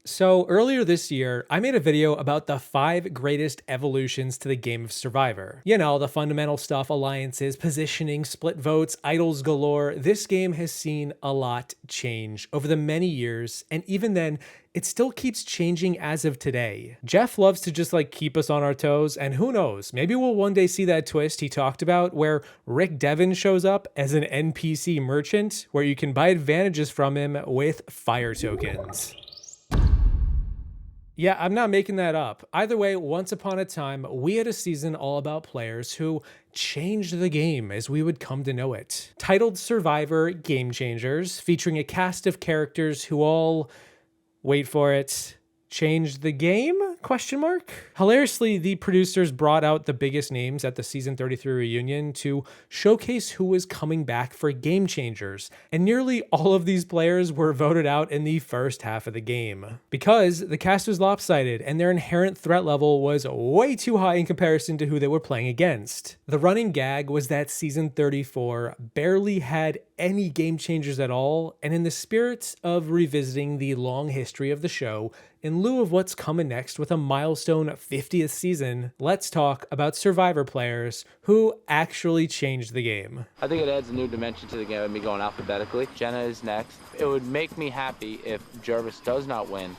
So earlier this year, I made a video about the 5 greatest evolutions to the game of Survivor. You know, the fundamental stuff, alliances, positioning, split votes, idols galore. This game has seen a lot change over the many years, and even then, it still keeps changing as of today. Jeff loves to just keep us on our toes, and who knows, maybe we'll one day see that twist he talked about where Rick Devon shows up as an NPC merchant where you can buy advantages from him with fire tokens. Yeah, I'm not making that up. Either way, once upon a time, we had a season all about players who changed the game as we would come to know it. Titled Survivor Game Changers, featuring a cast of characters who all, wait for it, changed the game? Question mark? Hilariously, the producers brought out the biggest names at the season 33 reunion to showcase who was coming back for Game Changers, and nearly all of these players were voted out in the first half of the game. Because the cast was lopsided and their inherent threat level was way too high in comparison to who they were playing against. The running gag was that season 34 barely had any Game Changers at all, and in the spirit of revisiting the long history of the show, in lieu of what's coming next with a milestone 50th season, let's talk about Survivor players who actually changed the game. I think it adds a new dimension to the game of me going alphabetically. Jenna is next. It would make me happy if Jervis does not win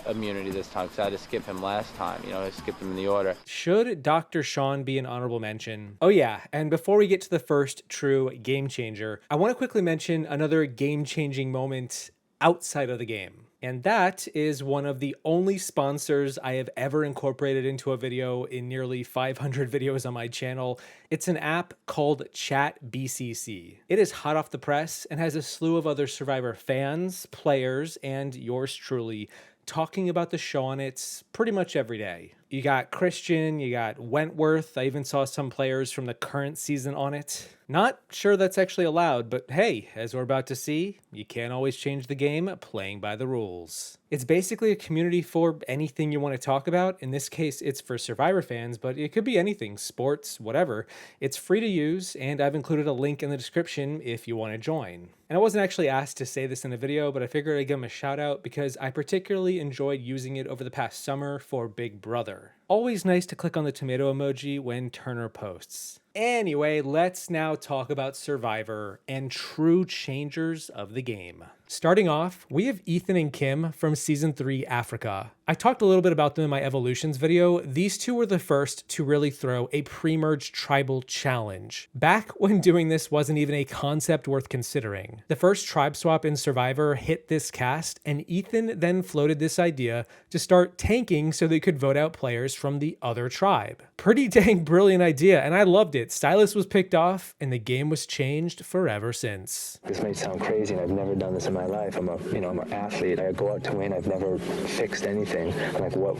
immunity this time, because I had to skip him last time. I skipped him in the order. Should Dr. Sean be an honorable mention? Oh yeah, and before we get to the first true game changer, I want to quickly mention another game-changing moment outside of the game. And that is one of the only sponsors I have ever incorporated into a video in nearly 500 videos on my channel. It's an app called ChatBCC. It is hot off the press and has a slew of other Survivor fans, players, and yours truly talking about the show on it pretty much every day. You got Christian, you got Wentworth. I even saw some players from the current season on it. Not sure that's actually allowed, but hey, as we're about to see, you can't always change the game playing by the rules. It's basically a community for anything you want to talk about. In this case, it's for Survivor fans, but it could be anything, sports, whatever. It's free to use, and I've included a link in the description if you want to join. And I wasn't actually asked to say this in a video, but I figured I'd give them a shout out because I particularly enjoyed using it over the past summer for Big Brother. Always nice to click on the tomato emoji when Turner posts. Anyway, let's now talk about Survivor and true changers of the game. Starting off, we have Ethan and Kim from Season 3 Africa. I talked a little bit about them in my Evolutions video. These two were the first to really throw a pre-merge tribal challenge. Back when doing this wasn't even a concept worth considering. The first tribe swap in Survivor hit this cast, and Ethan then floated this idea to start tanking so they could vote out players from the other tribe. Pretty dang brilliant idea, and I loved it. Stylus was picked off, and the game was changed forever since. This may sound crazy, and I've never done this in my life. I'm an athlete. I go out to win. I've never fixed anything. I'm like, what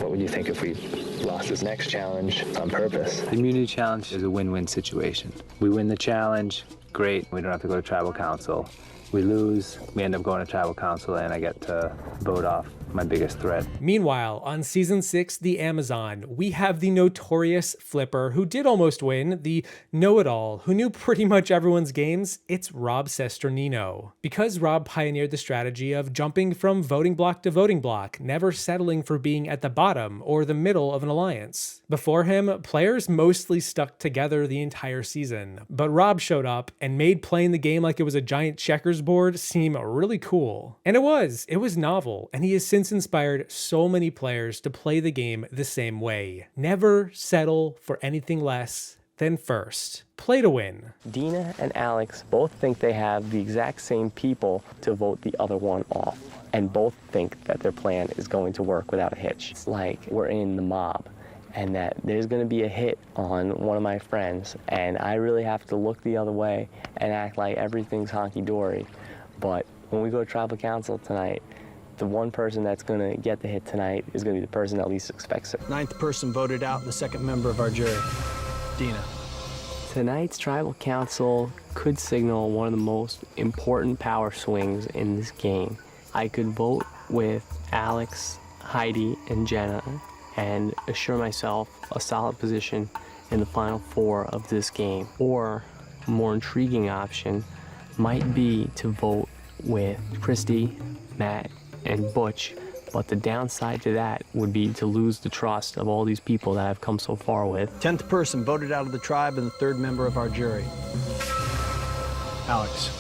would you think if we lost this next challenge on purpose? The immunity challenge is a win-win situation. We win the challenge, great. We don't have to go to tribal council. We lose, we end up going to tribal council, and I get to vote off my biggest threat. Meanwhile, on Season 6, The Amazon, we have the notorious Flipper who did almost win, the know-it-all who knew pretty much everyone's games. It's Rob Sesternino. Because Rob pioneered the strategy of jumping from voting block to voting block, never settling for being at the bottom or the middle of an alliance. Before him, players mostly stuck together the entire season, but Rob showed up and made playing the game like it was a giant checkers board seem really cool. And it was novel, and he has since inspired so many players to play the game the same way. Never settle for anything less than first. Play to win. Dina and Alex both think they have the exact same people to vote the other one off, and both think that their plan is going to work without a hitch. It's like we're in the mob, and that there's going to be a hit on one of my friends, and I really have to look the other way and act like everything's honky-dory. But when we go to tribal council tonight, the one person that's going to get the hit tonight is going to be the person that least expects it. 9th person voted out, the 2nd member of our jury, Dina. Tonight's tribal council could signal one of the most important power swings in this game. I could vote with Alex, Heidi, and Jenna and assure myself a solid position in the final 4 of this game. Or a more intriguing option might be to vote with Christy, Matt, and Butch. But the downside to that would be to lose the trust of all these people that I've come so far with. 10th person voted out of the tribe and the third member of our jury. Alex.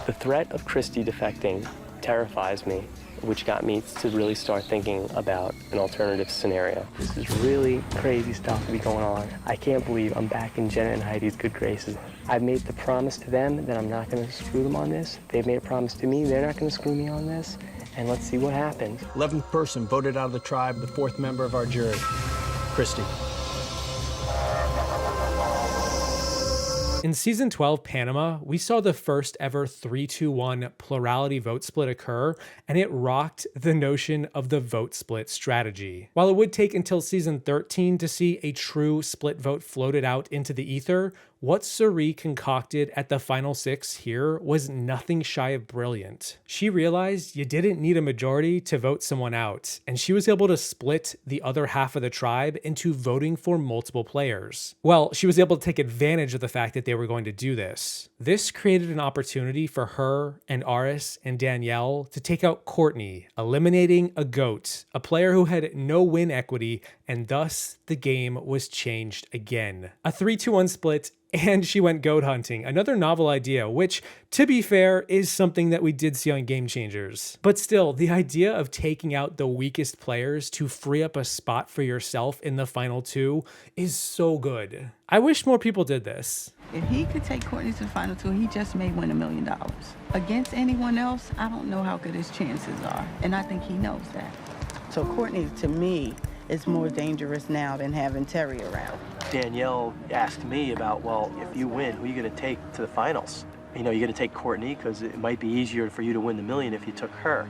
The threat of Christy defecting terrifies me, which got me to really start thinking about an alternative scenario. This is really crazy stuff to be going on. I can't believe I'm back in Jenna and Heidi's good graces. I've made the promise to them that I'm not going to screw them on this. They've made a promise to me they're not going to screw me on this. And let's see what happens. 11th person voted out of the tribe, the fourth member of our jury. Christy. In Season 12 Panama, we saw the first ever 3-2-1 plurality vote split occur, and it rocked the notion of the vote split strategy. While it would take until Season 13 to see a true split vote floated out into the ether, what Suri concocted at the final 6 here was nothing shy of brilliant. She realized you didn't need a majority to vote someone out, and she was able to split the other half of the tribe into voting for multiple players. Well, she was able to take advantage of the fact that they were going to do this. This created an opportunity for her and Aris and Danielle to take out Courtney, eliminating a GOAT, a player who had no win equity, and thus the game was changed again. A 3-2-1 split, and she went goat hunting, another novel idea, which, to be fair, is something that we did see on Game Changers. But still, the idea of taking out the weakest players to free up a spot for yourself in the final 2 is so good. I wish more people did this. If he could take Courtney to the final 2, he just may win $1 million. Against anyone else, I don't know how good his chances are, and I think he knows that. So Courtney, to me, is more dangerous now than having Terry around. Danielle asked me about, well, if you win, who are you going to take to the finals? You know, you're going to take Courtney because it might be easier for you to win the $1 million if you took her.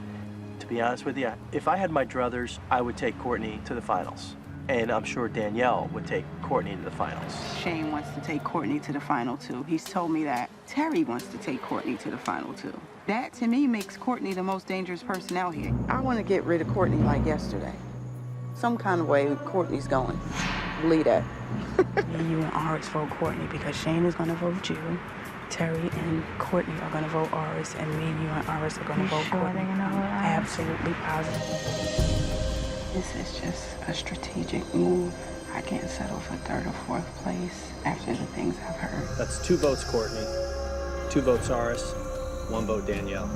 To be honest with you, if I had my druthers, I would take Courtney to the finals. And I'm sure Danielle would take Courtney to the finals. Shane wants to take Courtney to the final 2. He's told me that. Terry wants to take Courtney to the final 2. That, to me, makes Courtney the most dangerous person out here. I want to get rid of Courtney like yesterday. Some kind of way Courtney's going. Believe that. You and Aris vote Courtney because Shane is going to vote you. Terry and Courtney are going to vote Aris, and me, you, and Aris are going to vote Courtney. Absolutely positive. This is just a strategic move. I can't settle for 3rd or 4th place after the things I've heard. That's 2 votes Courtney, 2 votes Aris, 1 vote Danielle.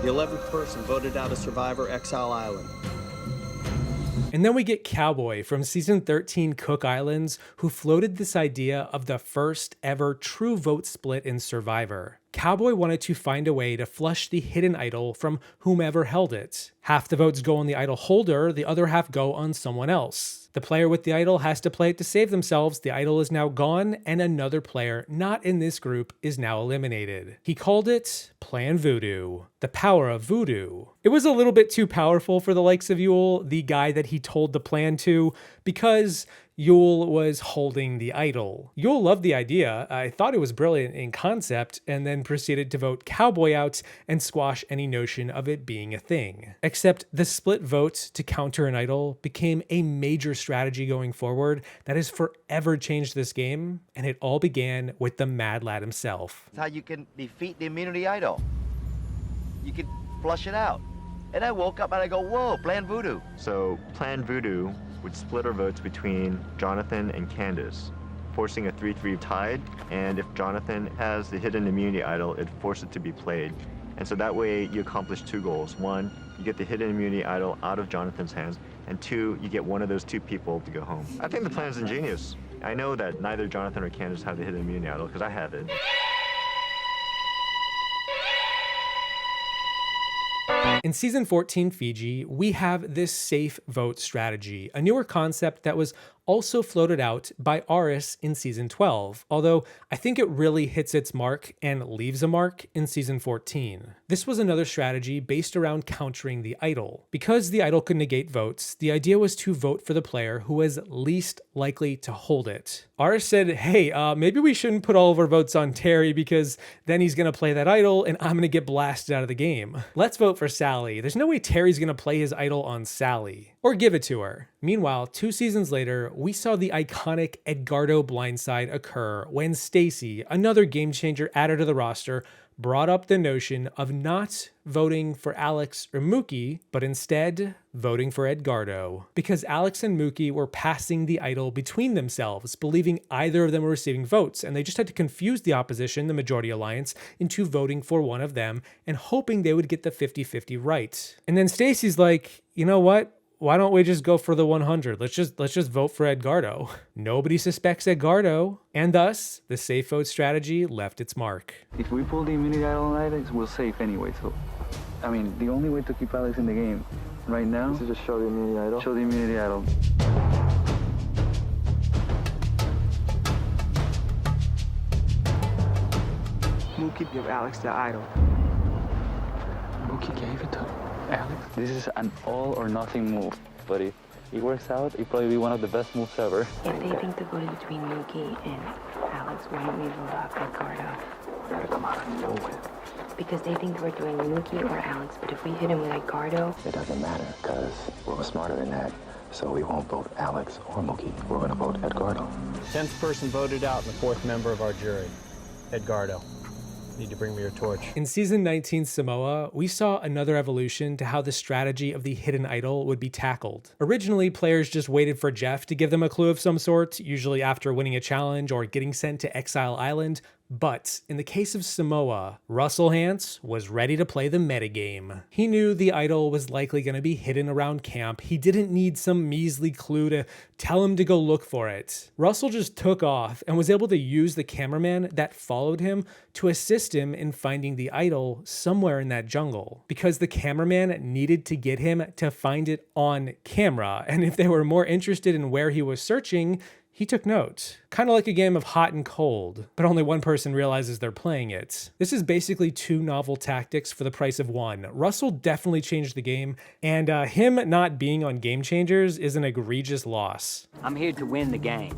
The 11th person voted out of Survivor Exile Island. And then we get Cowboy from Season 13 Cook Islands, who floated this idea of the first ever true vote split in Survivor. Cowboy wanted to find a way to flush the hidden idol from whomever held it. Half the votes go on the idol holder, the other half go on someone else. The player with the idol has to play it to save themselves. The idol is now gone, and another player not in this group is now eliminated. He called it Plan Voodoo, the power of voodoo. It was a little bit too powerful for the likes of Yul, the guy that he told the plan to, because Yul was holding the idol. Yul loved the idea. I thought it was brilliant in concept, and then proceeded to vote Cowboy out and squash any notion of it being a thing. Except the split vote to counter an idol became a major strategy going forward that has forever changed this game, and it all began with the Mad Lad himself. How you can defeat the immunity idol. You can flush it out. And I woke up and I go, whoa, Plan Voodoo. So Plan Voodoo would split our votes between Jonathan and Candace, forcing a 3-3 tied, and if Jonathan has the hidden immunity idol, it forces it to be played. And so that way you accomplish 2 goals. 1, you get the hidden immunity idol out of Jonathan's hands, and 2, you get one of those 2 people to go home. I think the plan is ingenious. I know that neither Jonathan or Candace have the hidden immunity idol, because I have it. In Season 14 Fiji, we have this safe vote strategy, a newer concept that was also floated out by Aris in Season 12, although I think it really hits its mark and leaves a mark in Season 14. This was another strategy based around countering the idol. Because the idol could negate votes, the idea was to vote for the player who was least likely to hold it. Aris said, hey, maybe we shouldn't put all of our votes on Terry because then he's going to play that idol and I'm going to get blasted out of the game. Let's vote for Sally. There's no way Terry's going to play his idol on Sally. Or give it to her. Meanwhile, 2 seasons later, we saw the iconic Edgardo blindside occur when Stacy, another game changer added to the roster, brought up the notion of not voting for Alex or Mookie, but instead voting for Edgardo, because Alex and Mookie were passing the idol between themselves, believing either of them were receiving votes, and they just had to confuse the opposition, the Majority Alliance, into voting for one of them and hoping they would get the 50-50 right. And then Stacy's like, you know what? Why don't we just go for the 100? Let's just vote for Edgardo. Nobody suspects Edgardo, and thus the safe vote strategy left its mark. If we pull the immunity idol on Alex, we're safe anyway. So, I mean, the only way to keep Alex in the game right now is to just show the immunity idol. Show the immunity idol. Mookie give Alex the idol. Mookie gave it to Alex. This is an all or nothing move, but if it works out, it'll probably be one of the best moves ever. If they think the vote is between Mookie and Alex, why don't we vote off Edgardo? Gotta come out of nowhere. Because they think we're doing Mookie or Alex, but if we hit him with Edgardo... It doesn't matter, because we're smarter than that. So we won't vote Alex or Mookie. We're going to vote Edgardo. 10th person voted out and the 4th member of our jury, Edgardo. Need to bring me your torch. In season 19 Samoa, we saw another evolution to how the strategy of the hidden idol would be tackled. Originally, players just waited for Jeff to give them a clue of some sort, usually after winning a challenge or getting sent to Exile Island. But in the case of Samoa, Russell Hantz was ready to play the metagame. He knew the idol was likely going to be hidden around camp. He didn't need some measly clue to tell him to go look for it. Russell just took off and was able to use the cameraman that followed him to assist him in finding the idol somewhere in that jungle, because the cameraman needed to get him to find it on camera. And if they were more interested in where he was searching, he took note. Kind of like a game of hot and cold, but only one person realizes they're playing it. This is basically two novel tactics for the price of one. Russell definitely changed the game, and him not being on Game Changers is an egregious loss. I'm here to win the game.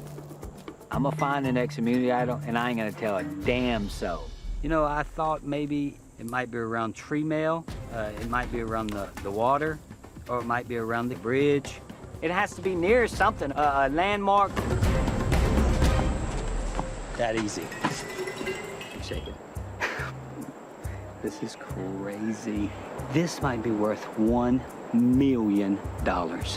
I'm gonna find the next immunity idol, and I ain't gonna tell a damn soul. You know, I thought maybe it might be around Tree Mail, it might be around the water, or it might be around the bridge. It has to be near something, a landmark. That easy. Keep shaking. This is crazy. This might be worth $1 million.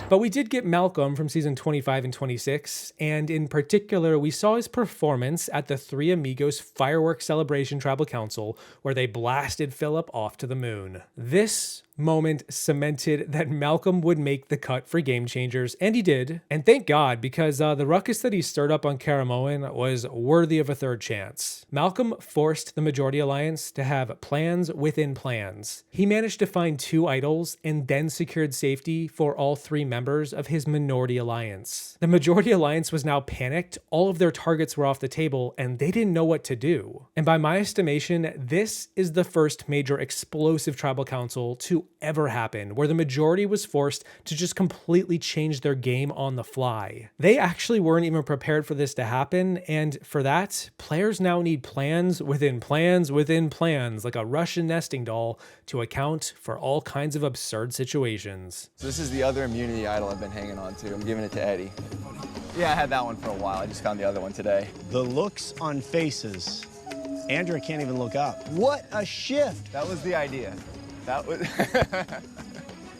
But we did get Malcolm from season 25 and 26, and in particular, we saw his performance at the Three Amigos Fireworks Celebration Tribal Council, where they blasted Philip off to the moon. This moment cemented that Malcolm would make the cut for Game Changers, and he did. And thank God, because the ruckus that he stirred up on Karamoan was worthy of a third chance. Malcolm forced the Majority Alliance to have plans within plans. He managed to find 2 idols and then secured safety for all 3 members of his Minority Alliance. The Majority Alliance was now panicked, all of their targets were off the table, and they didn't know what to do. And by my estimation, this is the first major explosive tribal council to ever happen, where the majority was forced to just completely change their game on the fly. They actually weren't even prepared for this to happen, and for that, players now need plans within plans within plans, like a Russian nesting doll, to account for all kinds of absurd situations. So this is the other immunity idol I've been hanging on to. I'm giving it to Eddie. Yeah, I had that one for a while. I just found the other one today. The looks on faces. Andrew can't even look up. What a shift! That was the idea. That was...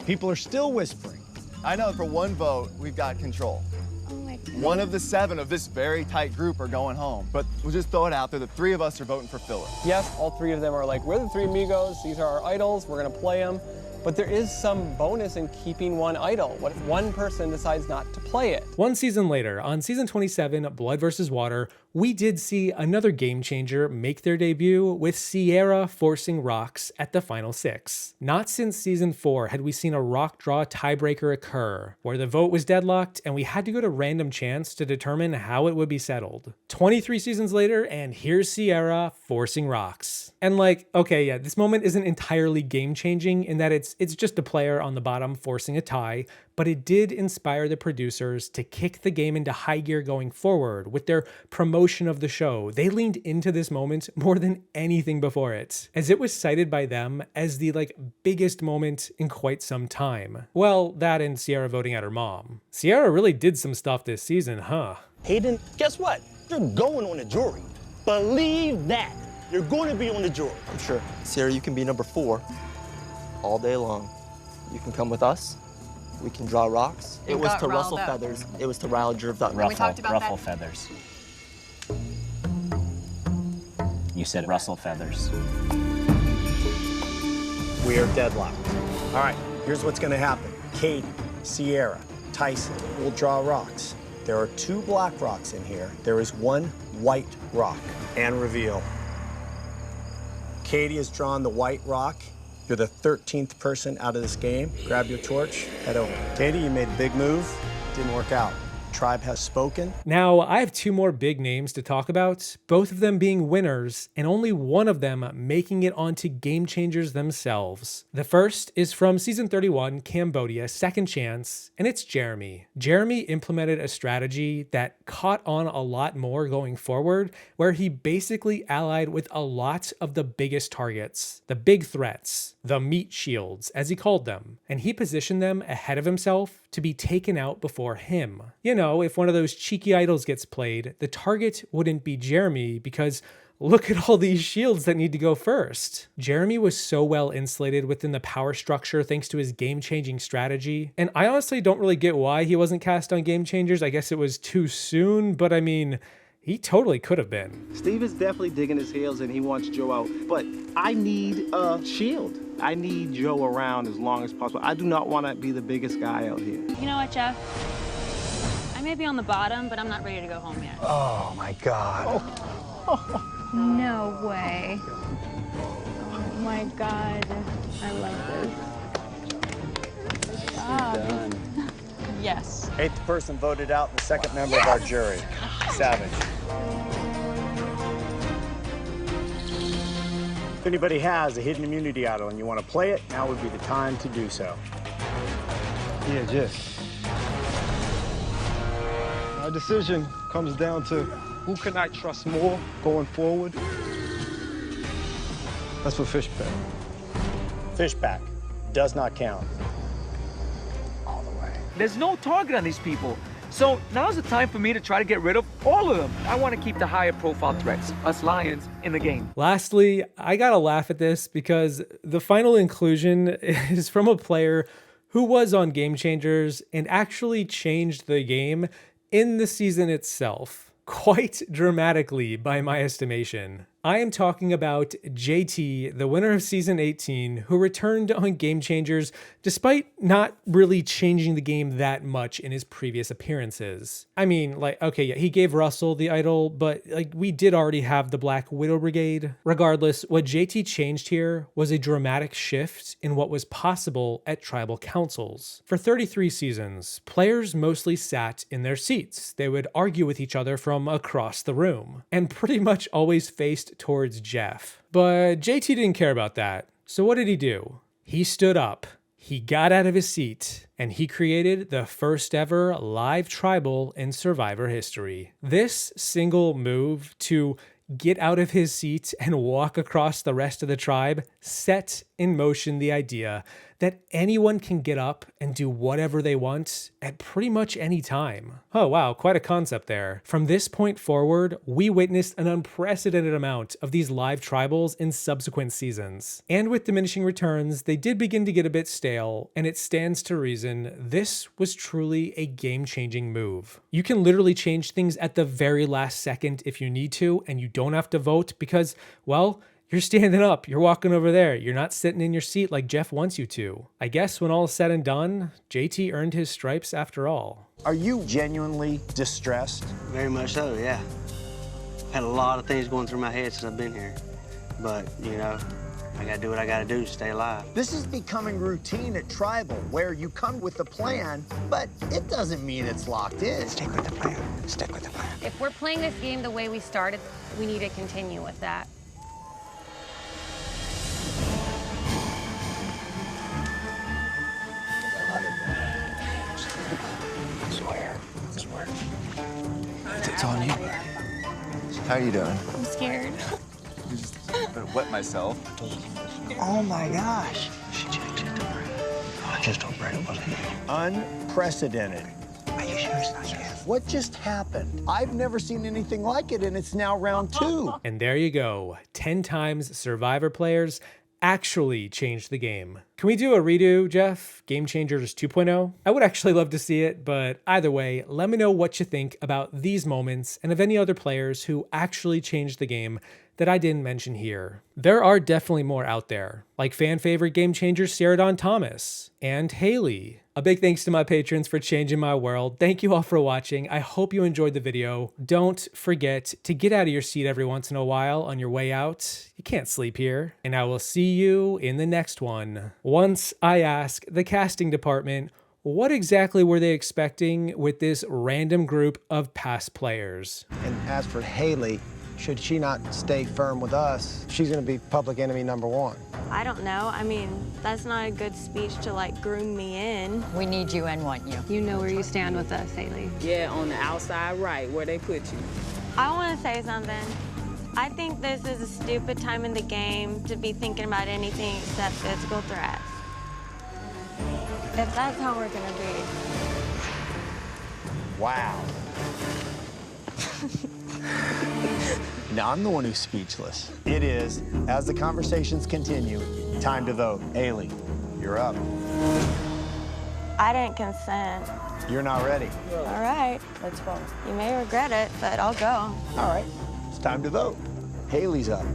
People are still whispering. I know, for one vote, we've got control. Oh my God. One of the 7 of this very tight group are going home. But we'll just throw it out there, the 3 of us are voting for Philip. Yes, all 3 of them are like, we're the 3 amigos, these are our idols, we're gonna play them. But there is some bonus in keeping one idol. What if one person decides not to play it? One season later, on season 27, Blood vs. Water, we did see another game changer make their debut with Sierra forcing rocks at the final 6. Not since season 4 had we seen a rock draw tiebreaker occur, where the vote was deadlocked and we had to go to random chance to determine how it would be settled. 23 seasons later, and here's Sierra forcing rocks. And like, okay, yeah, this moment isn't entirely game changing in that it's just a player on the bottom forcing a tie, but it did inspire the producers to kick the game into high gear going forward with their promotion of the show. They leaned into this moment more than anything before it, as it was cited by them as the biggest moment in quite some time. Well, that and Sierra voting out her mom. Sierra really did some stuff this season, huh? Hayden, guess what? You're going on a jury. Believe that. You're going to be on the jury. I'm sure. Sarah, you can be number 4 all day long. You can come with us. We can draw rocks. It was to rustle feathers. It was to rile Jerv up. Ruffle feathers. You said rustle feathers. We are deadlocked. All right, here's what's going to happen. Katie, Sierra, Tyson will draw rocks. There are 2 black rocks in here. There is 1 white rock. And reveal. Katie has drawn the white rock. You're the 13th person out of this game. Grab your torch, head over. Katie, you made a big move. Didn't work out. Tribe has spoken. Now, I have 2 more big names to talk about, both of them being winners, and only one of them making it onto Game Changers themselves. The first is from Season 31, Cambodia, Second Chance, and it's Jeremy. Jeremy implemented a strategy that caught on a lot more going forward, where he basically allied with a lot of the biggest targets, the big threats, the meat shields, as he called them, and he positioned them ahead of himself to be taken out before him. You know, if one of those cheeky idols gets played, the target wouldn't be Jeremy because look at all these shields that need to go first. Jeremy was so well insulated within the power structure thanks to his game-changing strategy, and I honestly don't really get why he wasn't cast on Game Changers. I guess it was too soon, but I mean, he totally could have been. Steve is definitely digging his heels and he wants Joe out, but I need a shield. I need Joe around as long as possible. I do not want to be the biggest guy out here. You know what, Jeff? I may be on the bottom, but I'm not ready to go home yet. Oh, my God. No way. Oh my God. I love this. Good job. Yes. 8th person voted out, the 2nd member of our jury. Savage. If anybody has a hidden immunity idol and you want to play it, now would be the time to do so. Yeah, Jeff. Our decision comes down to who can I trust more going forward. That's for Fishback. Fishback does not count. There's no target on these people. So now's the time for me to try to get rid of all of them. I want to keep the higher profile threats, us Lions, in the game. Lastly, I gotta laugh at this because the final inclusion is from a player who was on Game Changers and actually changed the game in the season itself, quite dramatically by my estimation. I am talking about JT, the winner of Season 18, who returned on Game Changers despite not really changing the game that much in his previous appearances. I mean, like, okay, yeah, he gave Russell the idol, but like we did already have the Black Widow Brigade. Regardless, what JT changed here was a dramatic shift in what was possible at tribal councils. For 33 seasons, players mostly sat in their seats. They would argue with each other from across the room, and pretty much always faced towards Jeff. But JT didn't care about that. So what did he do? He stood up, he got out of his seat, and he created the first ever live tribal in Survivor history. This single move to get out of his seat and walk across the rest of the tribe set in motion the idea that anyone can get up and do whatever they want at pretty much any time. Oh wow, quite a concept there. From this point forward, we witnessed an unprecedented amount of these live tribals in subsequent seasons. And with diminishing returns, they did begin to get a bit stale, and it stands to reason this was truly a game-changing move. You can literally change things at the very last second if you need to, and you don't have to vote because, well, you're standing up, you're walking over there, you're not sitting in your seat like Jeff wants you to. I guess when all is said and done, JT earned his stripes after all. Are you genuinely distressed? Very much so, yeah. Had a lot of things going through my head since I've been here. But, you know, I gotta do what I gotta do to stay alive. This is becoming routine at Tribal, where you come with a plan, but it doesn't mean it's locked in. Stick with the plan. Stick with the plan. If we're playing this game the way we started, we need to continue with that. It's on you. How are you doing? I'm scared. I'm gonna wet myself. Oh my gosh. She changed it to Brett. Oh, I just told Brett it wasn't you. Unprecedented. Are you sure it's not you? What just happened? I've never seen anything like it, and it's now round 2. And there you go. 10 times Survivor players actually changed the game. Can we do a redo, Jeff? Game Changers 2.0? I would actually love to see it, but either way, let me know what you think about these moments and of any other players who actually changed the game that I didn't mention here. There are definitely more out there, like fan favorite game changer Sarah Dawn Thomas and Haley. A big thanks to my patrons for changing my world. Thank you all for watching. I hope you enjoyed the video. Don't forget to get out of your seat every once in a while on your way out. You can't sleep here. And I will see you in the next one. Once I ask the casting department, what exactly were they expecting with this random group of past players? And as for Haley, should she not stay firm with us, she's going to be public enemy #1. I don't know. I mean, that's not a good speech to like groom me in. We need you and want you. You know where you stand with us, Haley. Yeah, on the outside right, where they put you. I want to say something. I think this is a stupid time in the game to be thinking about anything except physical threats. If that's how we're gonna be. Wow. Now I'm the one who's speechless. It is, as the conversations continue, time to vote. Haley, you're up. I didn't consent. You're not ready. All right, let's vote. You may regret it, but I'll go. All right, it's time to vote. Haley's up.